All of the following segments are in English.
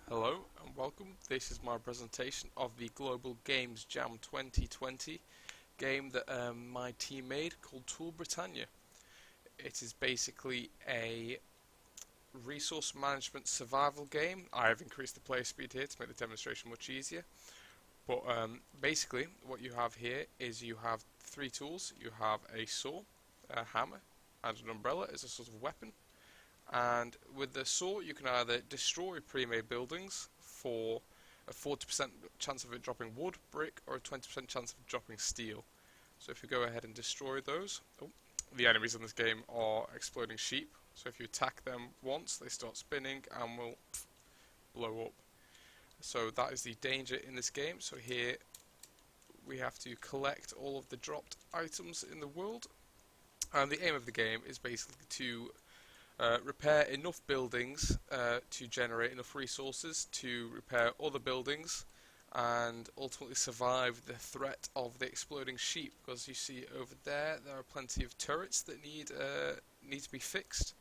Hello and welcome. This is my presentation of the Global Games Jam 2020 game that my team made called Tool Britannia. It is basically a resource management survival game. I have increased the player speed here to make the demonstration much easier. But basically what you have here is you have three tools. You have a saw, a hammer and an umbrella as a sort of weapon. And with the saw you can either destroy pre-made buildings for a 40% chance of it dropping wood, brick, or a 20% chance of it dropping steel. So if you go ahead and destroy those, the enemies in this game are exploding sheep, so if you attack them once they start spinning and will blow up. So that is the danger in this game. So here we have to collect all of the dropped items in the world, and the aim of the game is basically to repair enough buildings to generate enough resources to repair other buildings and ultimately survive the threat of the exploding sheep, because you see over there are plenty of turrets that need to be fixed.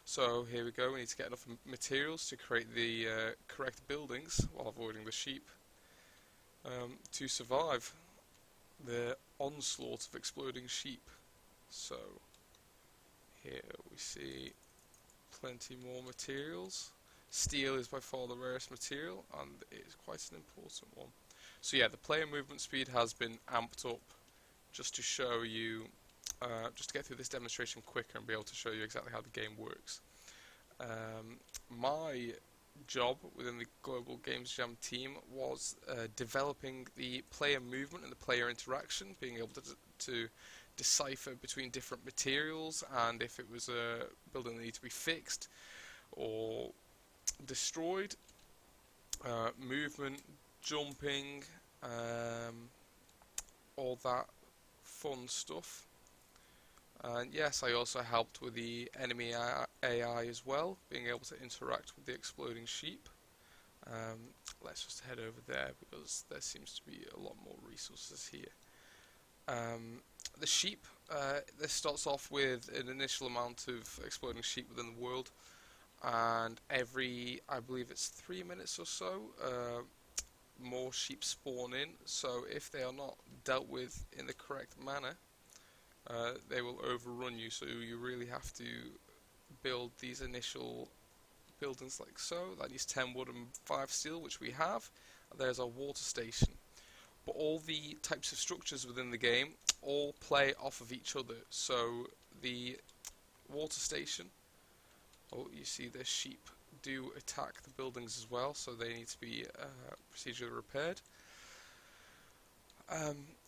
So here we go, we need to get enough materials to create the correct buildings while avoiding the sheep to survive the onslaught of exploding sheep. So here we see plenty more materials. Steel is by far the rarest material, and it is quite an important one. So yeah, the player movement speed has been amped up just to show you, just to get through this demonstration quicker and be able to show you exactly how the game works. My job within the Global Games Jam team was developing the player movement and the player interaction, being able to decipher between different materials and if it was a building that needed to be fixed or destroyed, movement, jumping, all that fun stuff. And yes, I also helped with the enemy AI as well, being able to interact with the exploding sheep. Let's just head over there because there seems to be a lot more resources here. The sheep, this starts off with an initial amount of exploding sheep within the world, and every, I believe it's 3 minutes or so, more sheep spawn in. So if they are not dealt with in the correct manner, they will overrun you, so you really have to build these initial buildings like so. That needs 10 wood and 5 steel, which we have. There's our water station. But all the types of structures within the game all play off of each other. So the water station, you see the sheep do attack the buildings as well, so they need to be procedurally repaired.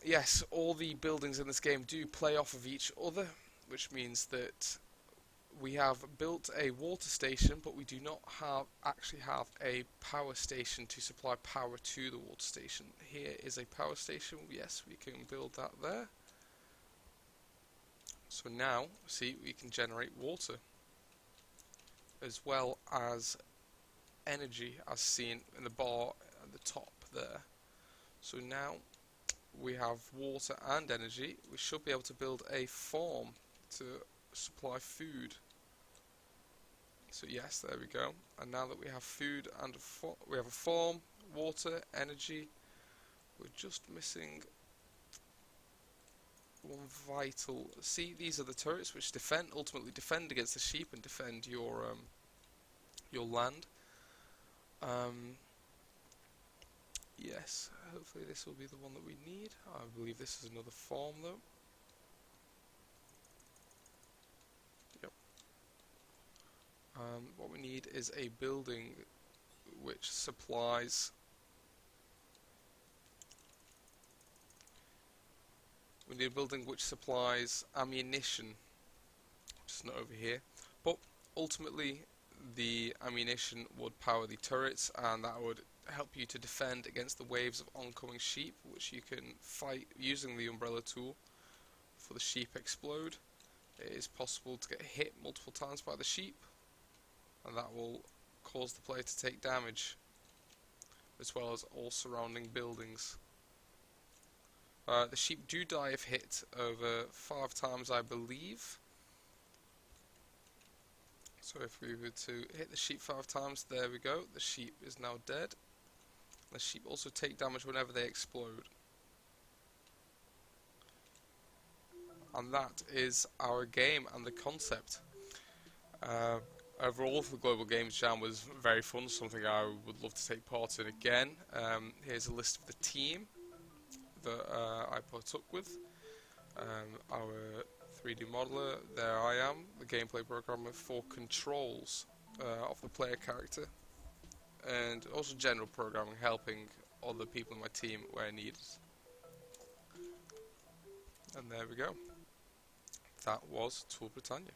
Yes, all the buildings in this game do play off of each other, which means that we have built a water station, but we do not actually have a power station to supply power to the water station. Here is a power station. Yes, we can build that there. So now, see, we can generate water as well as energy, as seen in the bar at the top there. So now we have water and energy. We should be able to build a farm to supply food. So yes, there we go. And now that we have food and we have a farm, water, energy, we're just missing one vital. See, these are the turrets which ultimately defend against the sheep and defend your land. Yes, hopefully this will be the one that we need. I believe this is another farm though. What we need is a building which supplies. We need a building which supplies ammunition, which is not over here. But ultimately, the ammunition would power the turrets, and that would help you to defend against the waves of oncoming sheep, which you can fight using the umbrella tool. For the sheep explode, it is possible to get hit multiple times by the sheep, and that will cause the player to take damage, as well as all surrounding buildings. The sheep do die if hit over 5 times, I believe. So if we were to hit the sheep 5 times, there we go, the sheep is now dead. The sheep also take damage whenever they explode. And that is our game and the concept. Uh, Overall, the Global Games Jam was very fun, something I would love to take part in again. Here's a list of the team that I partook with. Our 3D modeler, there I am, the gameplay programmer for controls of the player character, and also general programming, helping other people in my team where needed. And there we go. That was Tool Britannia.